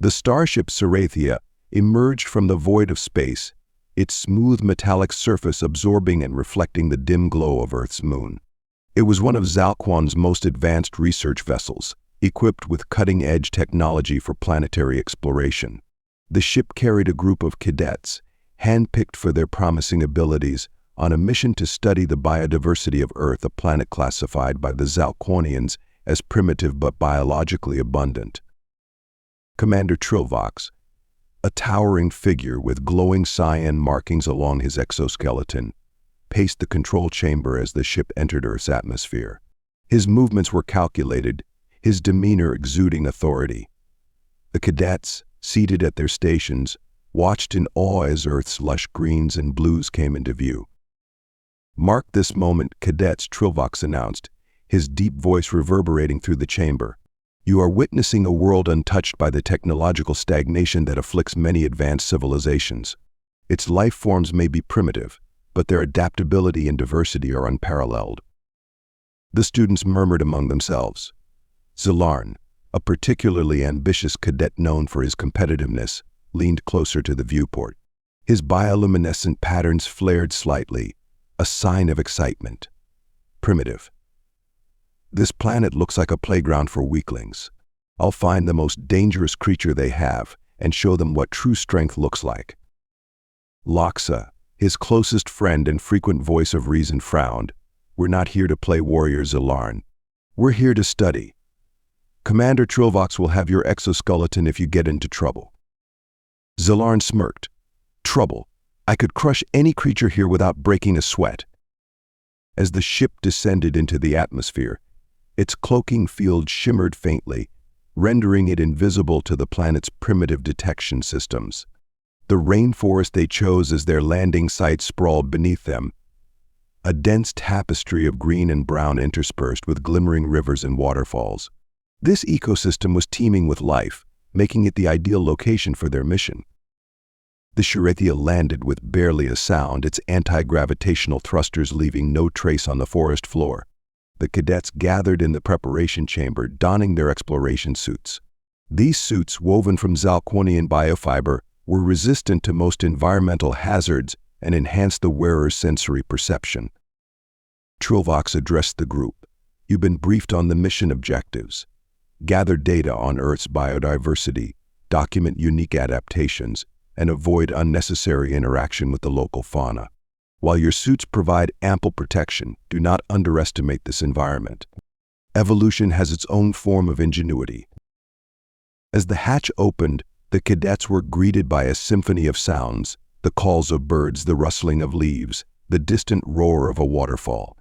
The starship Sarathia emerged from the void of space, its smooth metallic surface absorbing and reflecting the dim glow of Earth's moon. It was one of Zalquon's most advanced research vessels, equipped with cutting-edge technology for planetary exploration. The ship carried a group of cadets, handpicked for their promising abilities, on a mission to study the biodiversity of Earth, a planet classified by the Zalquonians as primitive but biologically abundant. Commander Trilvox, a towering figure with glowing cyan markings along his exoskeleton, paced the control chamber as the ship entered Earth's atmosphere. His movements were calculated, his demeanor exuding authority. The cadets, seated at their stations, watched in awe as Earth's lush greens and blues came into view. "Mark this moment, cadets," Trilvox announced, his deep voice reverberating through the chamber. "You are witnessing a world untouched by the technological stagnation that afflicts many advanced civilizations. Its life forms may be primitive, but their adaptability and diversity are unparalleled." The students murmured among themselves. Zelarn, a particularly ambitious cadet known for his competitiveness, leaned closer to the viewport. His bioluminescent patterns flared slightly, a sign of excitement. "Primitive. This planet looks like a playground for weaklings. I'll find the most dangerous creature they have and show them what true strength looks like." Loxa, his closest friend and frequent voice of reason, frowned. "We're not here to play warrior, Zelarn. We're here to study. Commander Trilvox will have your exoskeleton if you get into trouble." Zelarn smirked. "Trouble? I could crush any creature here without breaking a sweat." As the ship descended into the atmosphere, its cloaking field shimmered faintly, rendering it invisible to the planet's primitive detection systems. The rainforest they chose as their landing site sprawled beneath them, a dense tapestry of green and brown interspersed with glimmering rivers and waterfalls. This ecosystem was teeming with life, making it the ideal location for their mission. The Sarathia landed with barely a sound, its anti-gravitational thrusters leaving no trace on the forest floor. The cadets gathered in the preparation chamber, donning their exploration suits. These suits, woven from Zalquonian biofiber, were resistant to most environmental hazards and enhanced the wearer's sensory perception. Trilvox addressed the group. "You've been briefed on the mission objectives. Gather data on Earth's biodiversity, document unique adaptations, and avoid unnecessary interaction with the local fauna. While your suits provide ample protection, do not underestimate this environment. Evolution has its own form of ingenuity." As the hatch opened, the cadets were greeted by a symphony of sounds, the calls of birds, the rustling of leaves, the distant roar of a waterfall.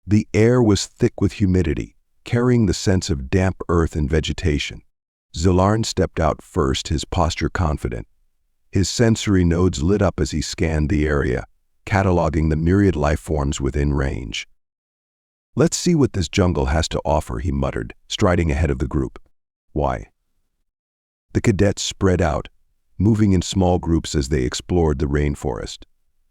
The air was thick with humidity, carrying the sense of damp earth and vegetation. Zelarn stepped out first, his posture confident. His sensory nodes lit up as he scanned the area, cataloging the myriad life forms within range. "Let's see what this jungle has to offer," he muttered, striding ahead of the group. "Why?" The cadets spread out, moving in small groups as they explored the rainforest.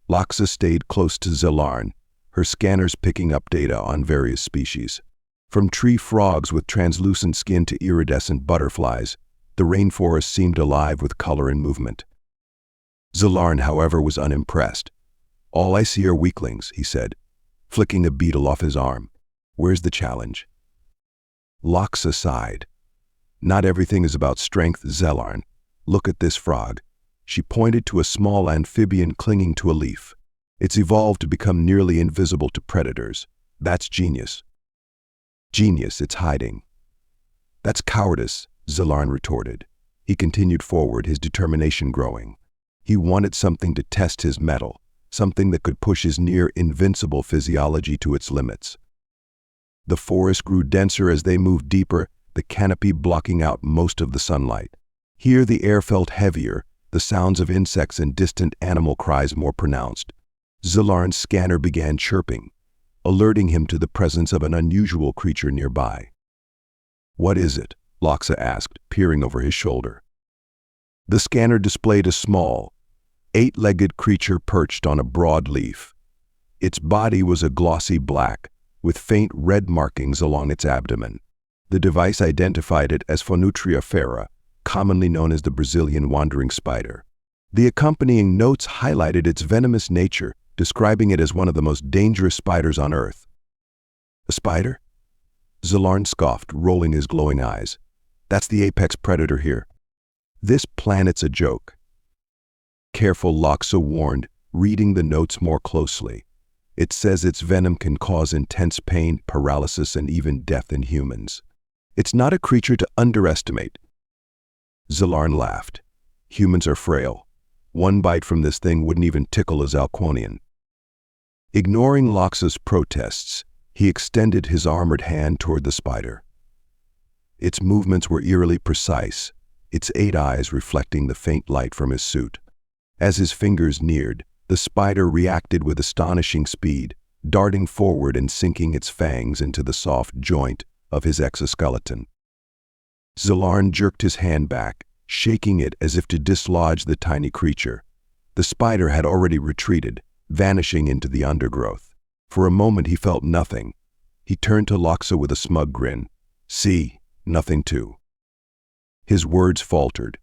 Loxa stayed close to Zelarn, her scanners picking up data on various species. From tree frogs with translucent skin to iridescent butterflies, the rainforest seemed alive with color and movement. Zelarn, however, was unimpressed. "All I see are weaklings," he said, flicking a beetle off his arm. "Where's the challenge?" Loxa sighed. "Not everything is about strength, Zelarn. Look at this frog." She pointed to a small amphibian clinging to a leaf. "It's evolved to become nearly invisible to predators. That's genius." "Genius, it's hiding." "That's cowardice," Zelarn retorted. He continued forward, his determination growing. He wanted something to test his mettle, something that could push his near-invincible physiology to its limits. The forest grew denser as they moved deeper, the canopy blocking out most of the sunlight. Here the air felt heavier, the sounds of insects and distant animal cries more pronounced. Zelarn's scanner began chirping, alerting him to the presence of an unusual creature nearby. "What is it?" Loxa asked, peering over his shoulder. The scanner displayed a small, eight-legged creature perched on a broad leaf. Its body was a glossy black, with faint red markings along its abdomen. The device identified it as Phonutria fera, commonly known as the Brazilian wandering spider. The accompanying notes highlighted its venomous nature, describing it as one of the most dangerous spiders on Earth. A spider? Zelarn scoffed, rolling his glowing eyes. That's the apex predator here. This planet's a joke. Careful, Loxa warned, reading the notes more closely. It says its venom can cause intense pain, paralysis, and even death in humans. It's not a creature to underestimate. Zelarn laughed. Humans are frail. One bite from this thing wouldn't even tickle a Zalquonian. Ignoring Loxa's protests, he extended his armored hand toward the spider. Its movements were eerily precise, its 8 eyes reflecting the faint light from his suit. As his fingers neared, the spider reacted with astonishing speed, darting forward and sinking its fangs into the soft joint of his exoskeleton. Zelarn jerked his hand back, shaking it as if to dislodge the tiny creature. The spider had already retreated, vanishing into the undergrowth. For a moment he felt nothing. He turned to Loxa with a smug grin. "See, nothing too." His words faltered.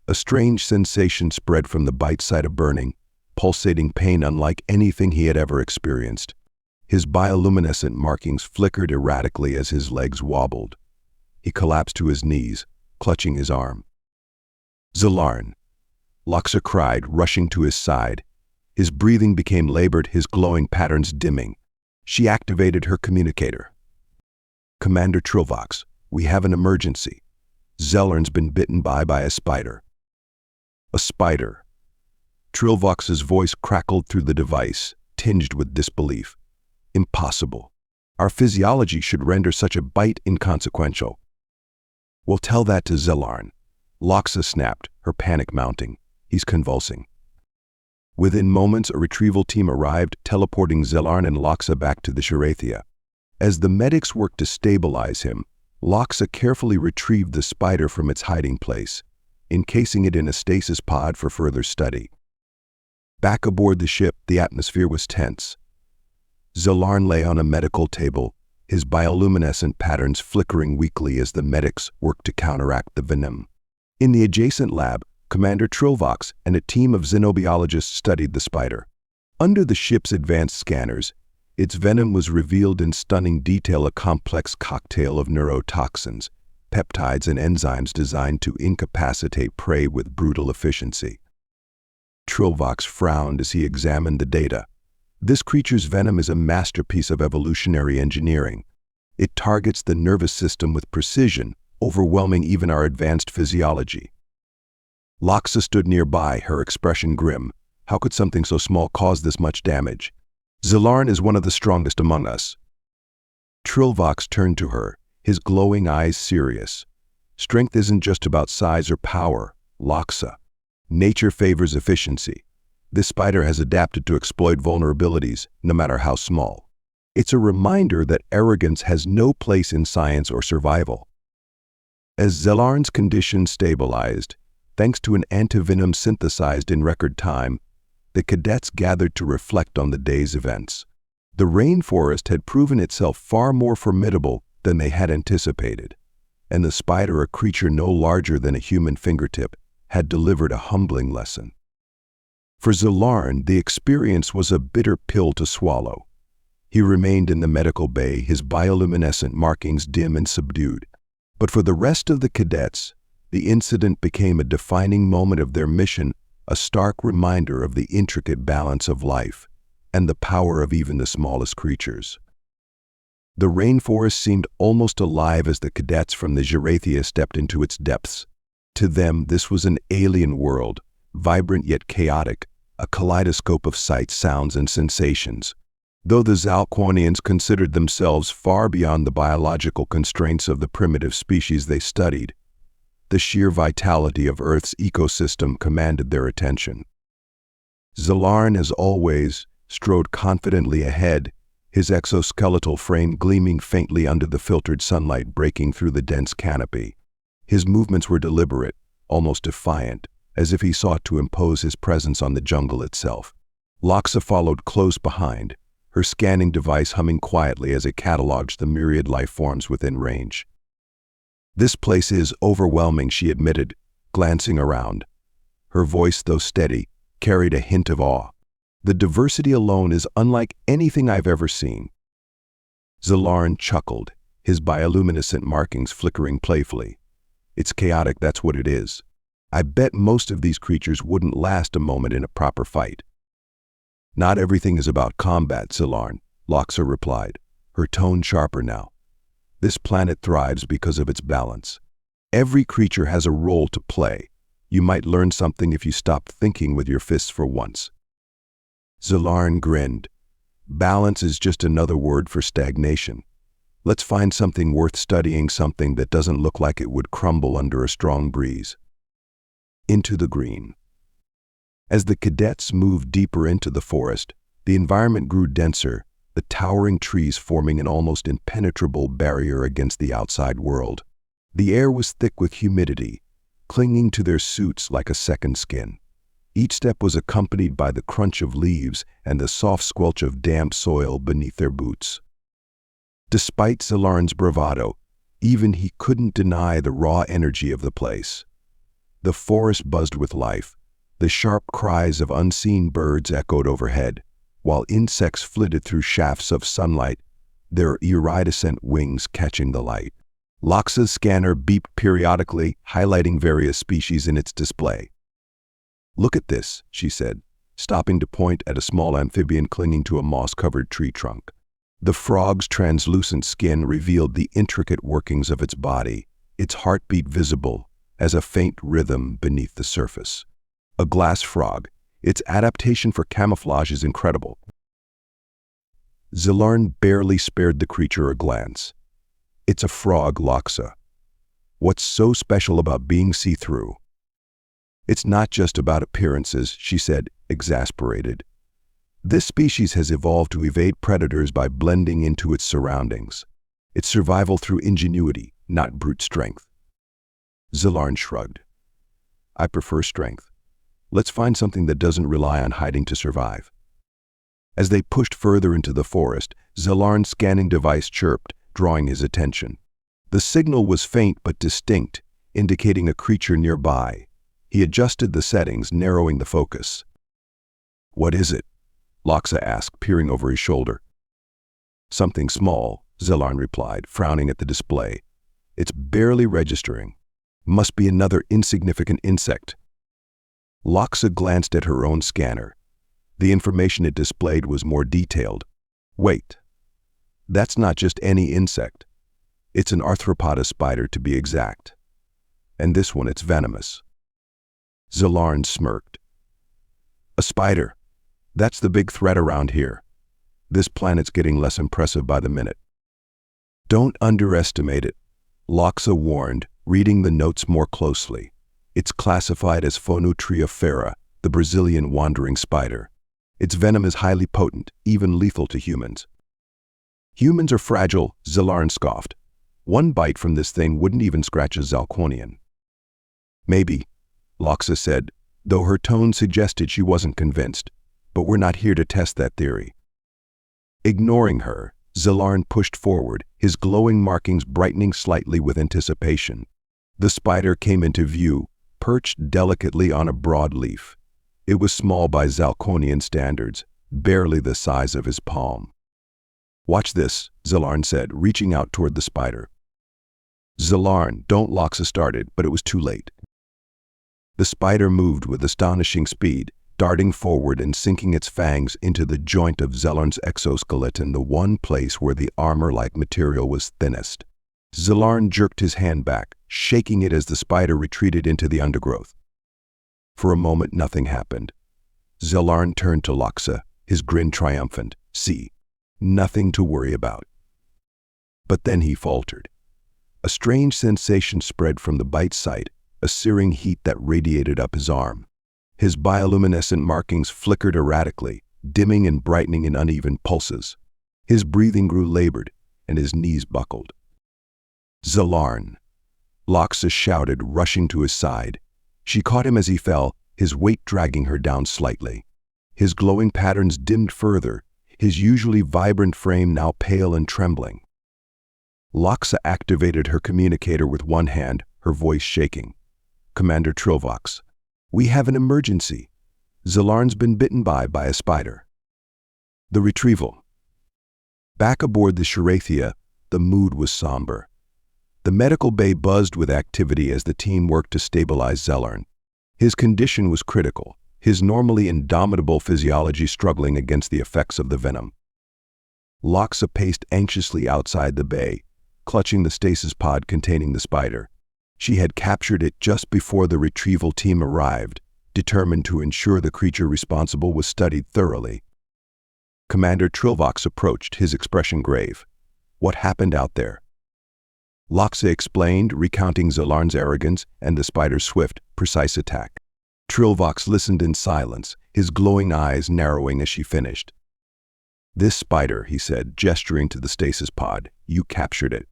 A strange sensation spread from the bite site of burning, pulsating pain unlike anything he had ever experienced. His bioluminescent markings flickered erratically as his legs wobbled. He collapsed to his knees, clutching his arm. "Zelarn!" Loxa cried, rushing to his side. His breathing became labored, his glowing patterns dimming. She activated her communicator. "Commander Trilvox, we have an emergency. Zelarn's been bitten by a spider." "A spider?" Trilvox's voice crackled through the device, tinged with disbelief. "Impossible. Our physiology should render such a bite inconsequential." "We'll tell that to Zelarn." Loxa snapped, her panic mounting. "He's convulsing." Within moments, a retrieval team arrived, teleporting Zelarn and Loxa back to the Sharathia. As the medics worked to stabilize him, Loxa carefully retrieved the spider from its hiding place, encasing it in a stasis pod for further study. Back aboard the ship, the atmosphere was tense. Zelarn lay on a medical table, his bioluminescent patterns flickering weakly as the medics worked to counteract the venom. In the adjacent lab, Commander Trilvox and a team of xenobiologists studied the spider. Under the ship's advanced scanners, its venom was revealed in stunning detail, a complex cocktail of neurotoxins, peptides and enzymes designed to incapacitate prey with brutal efficiency. Trilvox frowned as he examined the data. This creature's venom is a masterpiece of evolutionary engineering. It targets the nervous system with precision, overwhelming even our advanced physiology. Loxa stood nearby, her expression grim. How could something so small cause this much damage? "Zelarn is one of the strongest among us." Trilvox turned to her, his glowing eyes serious. "Strength isn't just about size or power, Loxa. Nature favors efficiency. This spider has adapted to exploit vulnerabilities, no matter how small. It's a reminder that arrogance has no place in science or survival." As Zelarn's condition stabilized, thanks to an antivenom synthesized in record time, the cadets gathered to reflect on the day's events. The rainforest had proven itself far more formidable than they had anticipated, and the spider, a creature no larger than a human fingertip, had delivered a humbling lesson. For Zelarn, the experience was a bitter pill to swallow. He remained in the medical bay, his bioluminescent markings dim and subdued. But for the rest of the cadets, the incident became a defining moment of their mission, a stark reminder of the intricate balance of life and the power of even the smallest creatures. The rainforest seemed almost alive as the cadets from the Zalquon stepped into its depths. To them, this was an alien world, vibrant yet chaotic, a kaleidoscope of sights, sounds, and sensations. Though the Zalquonians considered themselves far beyond the biological constraints of the primitive species they studied, the sheer vitality of Earth's ecosystem commanded their attention. Zelarn, as always, strode confidently ahead, his exoskeletal frame gleaming faintly under the filtered sunlight breaking through the dense canopy. His movements were deliberate, almost defiant, as if he sought to impose his presence on the jungle itself. Loxa followed close behind, her scanning device humming quietly as it cataloged the myriad life forms within range. "This place is overwhelming," she admitted, glancing around. Her voice, though steady, carried a hint of awe. "The diversity alone is unlike anything I've ever seen." Zelarn chuckled, his bioluminescent markings flickering playfully. "It's chaotic, that's what it is. I bet most of these creatures wouldn't last a moment in a proper fight." "Not everything is about combat, Zelarn," Loxa replied, her tone sharper now. "This planet thrives because of its balance. Every creature has a role to play. You might learn something if you stopped thinking with your fists for once." Zelarn grinned. "Balance is just another word for stagnation. Let's find something worth studying, something that doesn't look like it would crumble under a strong breeze." Into the green. As the cadets moved deeper into the forest, the environment grew denser, the towering trees forming an almost impenetrable barrier against the outside world. The air was thick with humidity, clinging to their suits like a second skin. Each step was accompanied by the crunch of leaves and the soft squelch of damp soil beneath their boots. Despite Zelarn's bravado, even he couldn't deny the raw energy of the place. The forest buzzed with life. The sharp cries of unseen birds echoed overhead, while insects flitted through shafts of sunlight, their iridescent wings catching the light. Loxa's scanner beeped periodically, highlighting various species in its display. "Look at this," she said, stopping to point at a small amphibian clinging to a moss-covered tree trunk. The frog's translucent skin revealed the intricate workings of its body, its heartbeat visible as a faint rhythm beneath the surface. A glass frog. Its adaptation for camouflage is incredible. Zelarn barely spared the creature a glance. "It's a frog, Loxa. What's so special about being see-through?" "It's not just about appearances," she said, exasperated. "This species has evolved to evade predators by blending into its surroundings. It's survival through ingenuity, not brute strength." Zelarn shrugged. "I prefer strength. Let's find something that doesn't rely on hiding to survive." As they pushed further into the forest, Zelarn's scanning device chirped, drawing his attention. The signal was faint but distinct, indicating a creature nearby. He adjusted the settings, narrowing the focus. "What is it?" Loxa asked, peering over his shoulder. "Something small," Zelarn replied, frowning at the display. "It's barely registering. Must be another insignificant insect." Loxa glanced at her own scanner. The information it displayed was more detailed. "Wait. That's not just any insect. It's an arthropoda spider, to be exact. And this one, it's venomous." Zelarn smirked. "A spider. That's the big threat around here. This planet's getting less impressive by the minute." "Don't underestimate it," Loxa warned, reading the notes more closely. "It's classified as Phonutriifera, the Brazilian wandering spider. Its venom is highly potent, even lethal to humans." "Humans are fragile," Zelarn scoffed. "One bite from this thing wouldn't even scratch a Zalquonian." "Maybe," Loxa said, though her tone suggested she wasn't convinced. "But we're not here to test that theory." Ignoring her, Zelarn pushed forward, his glowing markings brightening slightly with anticipation. The spider came into view, perched delicately on a broad leaf. It was small by Zalquonian standards, barely the size of his palm. "Watch this," Zelarn said, reaching out toward the spider. "Zelarn, don't," Loxa started, but it was too late. The spider moved with astonishing speed, darting forward and sinking its fangs into the joint of Zelarn's exoskeleton, the one place where the armor-like material was thinnest. Zelarn jerked his hand back, shaking it as the spider retreated into the undergrowth. For a moment, nothing happened. Zelarn turned to Loxa, his grin triumphant. "See, nothing to worry about." But then he faltered. A strange sensation spread from the bite site, a searing heat that radiated up his arm. His bioluminescent markings flickered erratically, dimming and brightening in uneven pulses. His breathing grew labored, and his knees buckled. "Zelarn!" Loxa shouted, rushing to his side. She caught him as he fell, his weight dragging her down slightly. His glowing patterns dimmed further, his usually vibrant frame now pale and trembling. Loxa activated her communicator with one hand, her voice shaking. "Commander Trilvox, we have an emergency. Zelarn's been bitten by a spider." The retrieval. Back aboard the Sharathia, the mood was somber. The medical bay buzzed with activity as the team worked to stabilize Zelarn. His condition was critical, his normally indomitable physiology struggling against the effects of the venom. Loxa paced anxiously outside the bay, clutching the stasis pod containing the spider. She had captured it just before the retrieval team arrived, determined to ensure the creature responsible was studied thoroughly. Commander Trilvox approached, his expression grave. "What happened out there?" Loxa explained, recounting Zelarn's arrogance and the spider's swift, precise attack. Trilvox listened in silence, his glowing eyes narrowing as she finished. "This spider," he said, gesturing to the stasis pod, "you captured it."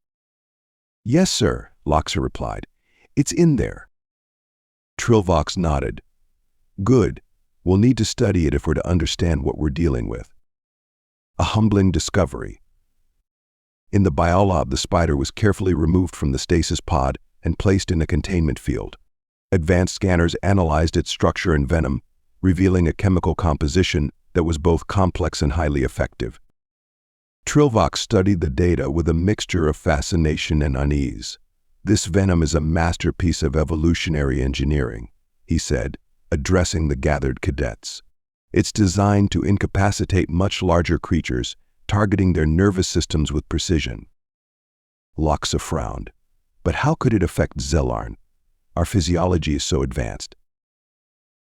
"Yes, sir," Loxa replied. "It's in there." Trilvox nodded. "Good. We'll need to study it if we're to understand what we're dealing with." A humbling discovery. In the biolab, the spider was carefully removed from the stasis pod and placed in a containment field. Advanced scanners analyzed its structure and venom, revealing a chemical composition that was both complex and highly effective. Trilvox studied the data with a mixture of fascination and unease. "This venom is a masterpiece of evolutionary engineering," he said, addressing the gathered cadets. "It's designed to incapacitate much larger creatures, targeting their nervous systems with precision." Loxa frowned. "But how could it affect Zelarn? Our physiology is so advanced."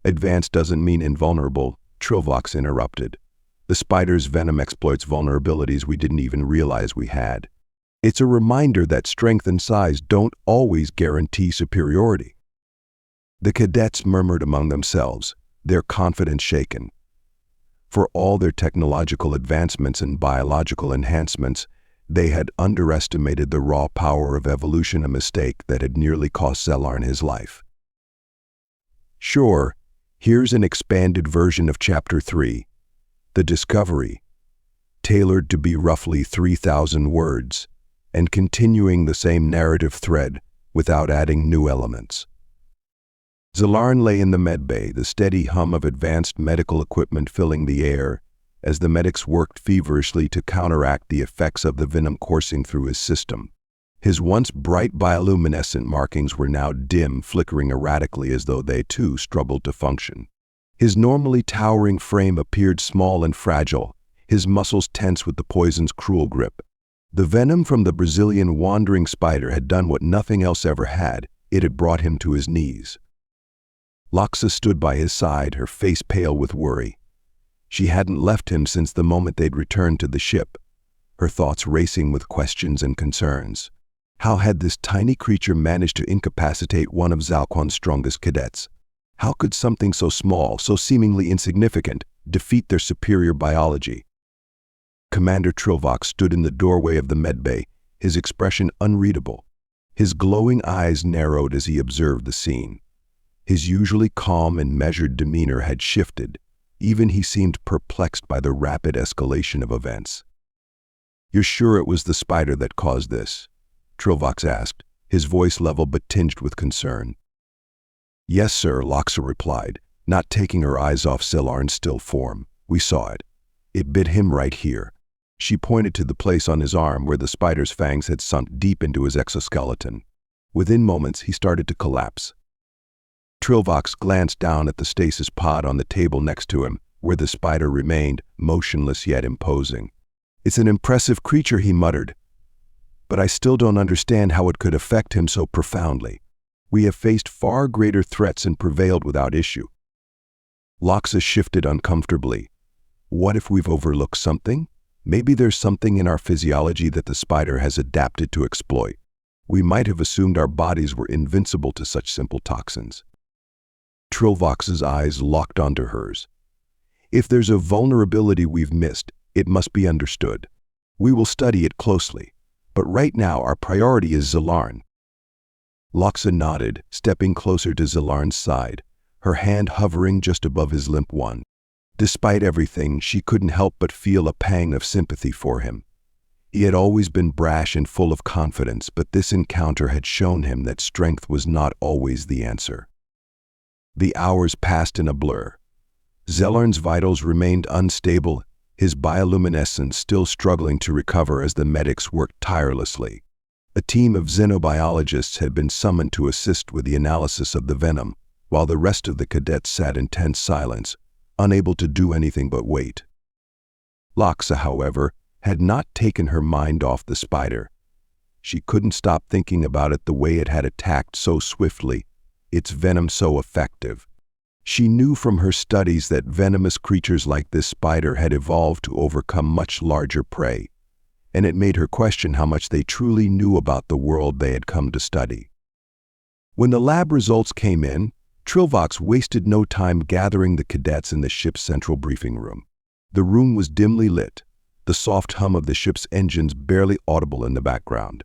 "Advanced doesn't mean invulnerable," Trilvox interrupted. "The spider's venom exploits vulnerabilities we didn't even realize we had. It's a reminder that strength and size don't always guarantee superiority." The cadets murmured among themselves, their confidence shaken. For all their technological advancements and biological enhancements, they had underestimated the raw power of evolution, a mistake that had nearly cost Zelarn his life. Sure, here's an expanded version of Chapter 3, The Discovery, tailored to be roughly 3,000 words, and continuing the same narrative thread without adding new elements. Zelarn lay in the medbay, the steady hum of advanced medical equipment filling the air, as the medics worked feverishly to counteract the effects of the venom coursing through his system. His once bright bioluminescent markings were now dim, flickering erratically as though they too struggled to function. His normally towering frame appeared small and fragile, his muscles tense with the poison's cruel grip. The venom from the Brazilian wandering spider had done what nothing else ever had. It had brought him to his knees. Loxa stood by his side, her face pale with worry. She hadn't left him since the moment they'd returned to the ship, her thoughts racing with questions and concerns. How had this tiny creature managed to incapacitate one of Zalquon's strongest cadets? How could something so small, so seemingly insignificant, defeat their superior biology? Commander Trilvox stood in the doorway of the medbay, his expression unreadable. His glowing eyes narrowed as he observed the scene. His usually calm and measured demeanor had shifted. Even he seemed perplexed by the rapid escalation of events. "You're sure it was the spider that caused this?" Trilvox asked, his voice level but tinged with concern. "Yes, sir," Loxa replied, not taking her eyes off Zelarn's still form. "We saw it. It bit him right here." She pointed to the place on his arm where the spider's fangs had sunk deep into his exoskeleton. Within moments, he started to collapse. Trilvox glanced down at the stasis pod on the table next to him, where the spider remained, motionless yet imposing. "It's an impressive creature," he muttered, "but I still don't understand how it could affect him so profoundly. We have faced far greater threats and prevailed without issue." Loxa shifted uncomfortably. "What if we've overlooked something? Maybe there's something in our physiology that the spider has adapted to exploit. We might have assumed our bodies were invincible to such simple toxins." Trilvox's eyes locked onto hers. "If there's a vulnerability we've missed, it must be understood. We will study it closely, but right now our priority is Zelarn." Loxa nodded, stepping closer to Zelarn's side, her hand hovering just above his limp one. Despite everything, she couldn't help but feel a pang of sympathy for him. He had always been brash and full of confidence, but this encounter had shown him that strength was not always the answer. The hours passed in a blur. Zelarn's vitals remained unstable, his bioluminescence still struggling to recover as the medics worked tirelessly. A team of xenobiologists had been summoned to assist with the analysis of the venom, while the rest of the cadets sat in tense silence, unable to do anything but wait. Loxa, however, had not taken her mind off the spider. She couldn't stop thinking about it, the way it had attacked so swiftly, its venom so effective. She knew from her studies that venomous creatures like this spider had evolved to overcome much larger prey, and it made her question how much they truly knew about the world they had come to study. When the lab results came in, Trilvox wasted no time gathering the cadets in the ship's central briefing room. The room was dimly lit, the soft hum of the ship's engines barely audible in the background.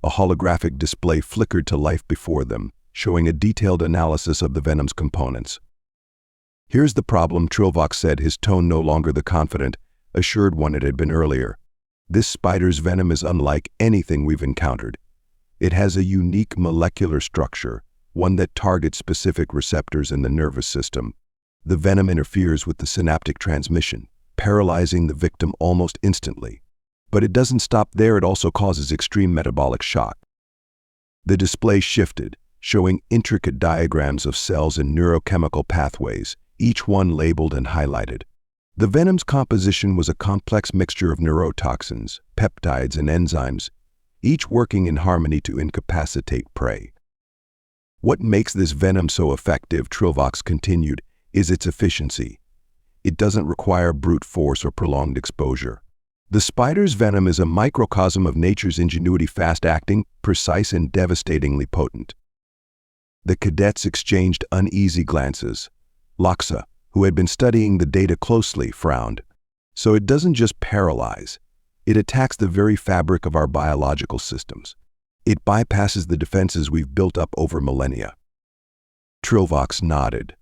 A holographic display flickered to life before them, showing a detailed analysis of the venom's components. "Here's the problem," Trilvox said, his tone no longer the confident, assured one it had been earlier. "This spider's venom is unlike anything we've encountered. It has a unique molecular structure, one that targets specific receptors in the nervous system. The venom interferes with the synaptic transmission, paralyzing the victim almost instantly. But it doesn't stop there, it also causes extreme metabolic shock." The display shifted, showing intricate diagrams of cells and neurochemical pathways, each one labeled and highlighted. The venom's composition was a complex mixture of neurotoxins, peptides, and enzymes, each working in harmony to incapacitate prey. "What makes this venom so effective," Trilvox continued, "is its efficiency. It doesn't require brute force or prolonged exposure. The spider's venom is a microcosm of nature's ingenuity, fast-acting, precise, and devastatingly potent." The cadets exchanged uneasy glances. Loxa, who had been studying the data closely, frowned. "So it doesn't just paralyze. It attacks the very fabric of our biological systems. It bypasses the defenses we've built up over millennia." Trilvox nodded.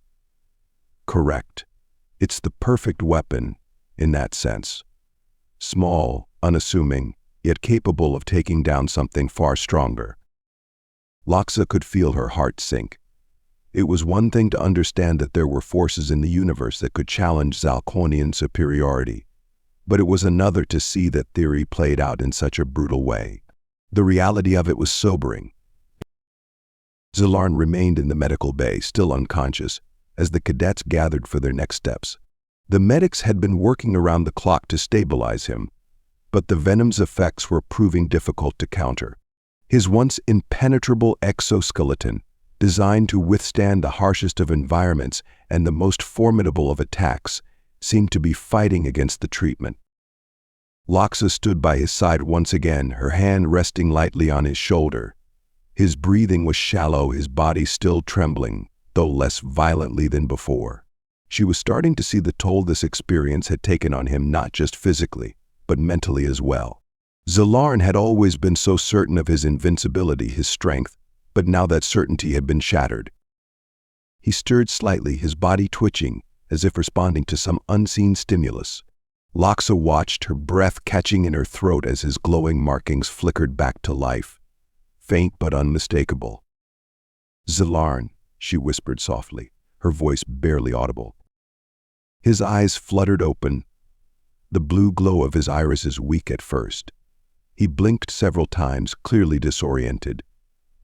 "Correct. It's the perfect weapon, in that sense. Small, unassuming, yet capable of taking down something far stronger." Loxa could feel her heart sink. It was one thing to understand that there were forces in the universe that could challenge Zalquonian superiority, but it was another to see that theory played out in such a brutal way. The reality of it was sobering. Zelarn remained in the medical bay, still unconscious, as the cadets gathered for their next steps. The medics had been working around the clock to stabilize him, but the venom's effects were proving difficult to counter. His once impenetrable exoskeleton, designed to withstand the harshest of environments and the most formidable of attacks, seemed to be fighting against the treatment. Loxa stood by his side once again, her hand resting lightly on his shoulder. His breathing was shallow, his body still trembling, though less violently than before. She was starting to see the toll this experience had taken on him, not just physically, but mentally as well. Zelarn had always been so certain of his invincibility, his strength, but now that certainty had been shattered. He stirred slightly, his body twitching, as if responding to some unseen stimulus. Loxa watched, her breath catching in her throat as his glowing markings flickered back to life, faint but unmistakable. "Zelarn," she whispered softly, her voice barely audible. His eyes fluttered open, the blue glow of his irises weak at first. He blinked several times, clearly disoriented,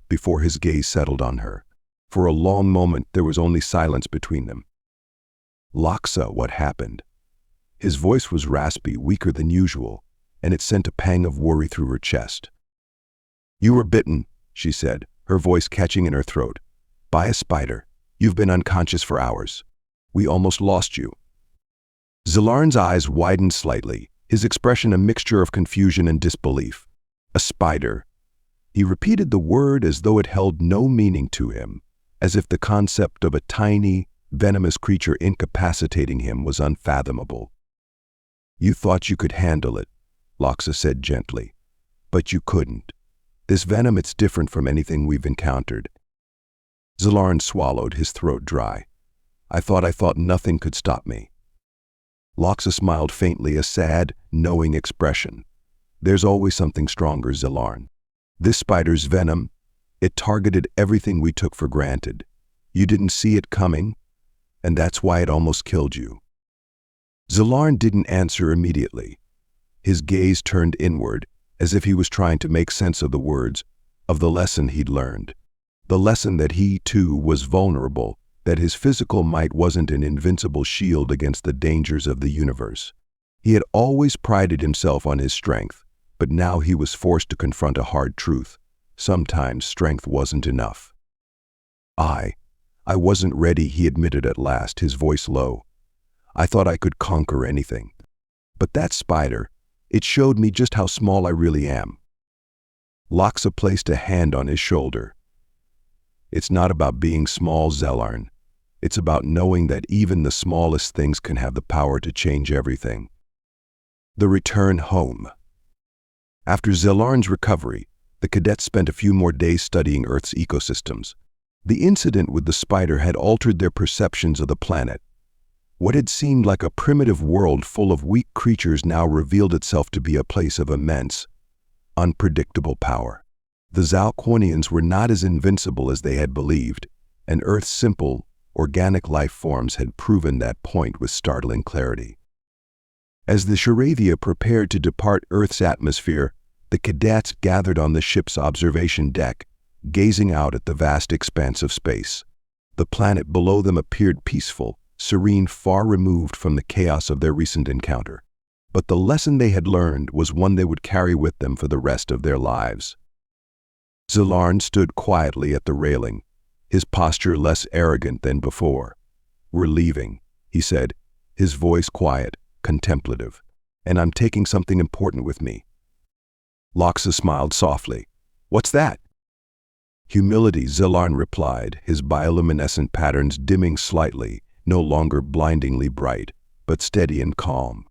before his gaze settled on her. For a long moment there was only silence between them. "Loxa, what happened?" His voice was raspy, weaker than usual, and it sent a pang of worry through her chest. "You were bitten," she said, her voice catching in her throat. "By a spider. You've been unconscious for hours. We almost lost you." Zelarn's eyes widened slightly, his expression a mixture of confusion and disbelief. "A spider." He repeated the word as though it held no meaning to him, as if the concept of a tiny, venomous creature incapacitating him was unfathomable. "You thought you could handle it," Loxa said gently, "but you couldn't. This venom, it's different from anything we've encountered." Zelarn swallowed, his throat dry. I thought nothing could stop me." Loxa smiled faintly, a sad, knowing expression. There's always something stronger, Zelarn. This spider's venom, it targeted everything we took for granted. You didn't see it coming, and that's why it almost killed you. Zelarn didn't answer immediately. His gaze turned inward, as if he was trying to make sense of the words, of the lesson he'd learned. The lesson that he, too, was vulnerable, that his physical might wasn't an invincible shield against the dangers of the universe. He had always prided himself on his strength, but now he was forced to confront a hard truth. Sometimes strength wasn't enough. I wasn't ready, he admitted at last, his voice low. I thought I could conquer anything. But that spider, it showed me just how small I really am. Loxa placed a hand on his shoulder. It's not about being small, Zelarn. It's about knowing that even the smallest things can have the power to change everything. The return home. After Zelarn's recovery, the cadets spent a few more days studying Earth's ecosystems. The incident with the spider had altered their perceptions of the planet. What had seemed like a primitive world full of weak creatures now revealed itself to be a place of immense, unpredictable power. The Zalquonians were not as invincible as they had believed, and Earth's simple, organic life forms had proven that point with startling clarity. As the Sharathia prepared to depart Earth's atmosphere, the cadets gathered on the ship's observation deck, gazing out at the vast expanse of space. The planet below them appeared peaceful, serene, far removed from the chaos of their recent encounter. But the lesson they had learned was one they would carry with them for the rest of their lives. Zelarn stood quietly at the railing, his posture less arrogant than before. "We're leaving," he said, his voice quiet, contemplative. "And I'm taking something important with me." Loxa smiled softly. "What's that?" "Humility," Zelarn replied, his bioluminescent patterns dimming slightly, no longer blindingly bright, but steady and calm.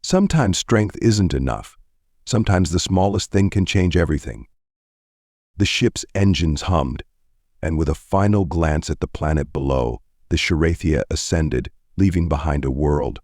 Sometimes strength isn't enough. Sometimes the smallest thing can change everything. The ship's engines hummed, and with a final glance at the planet below, the Sharathia ascended, leaving behind a world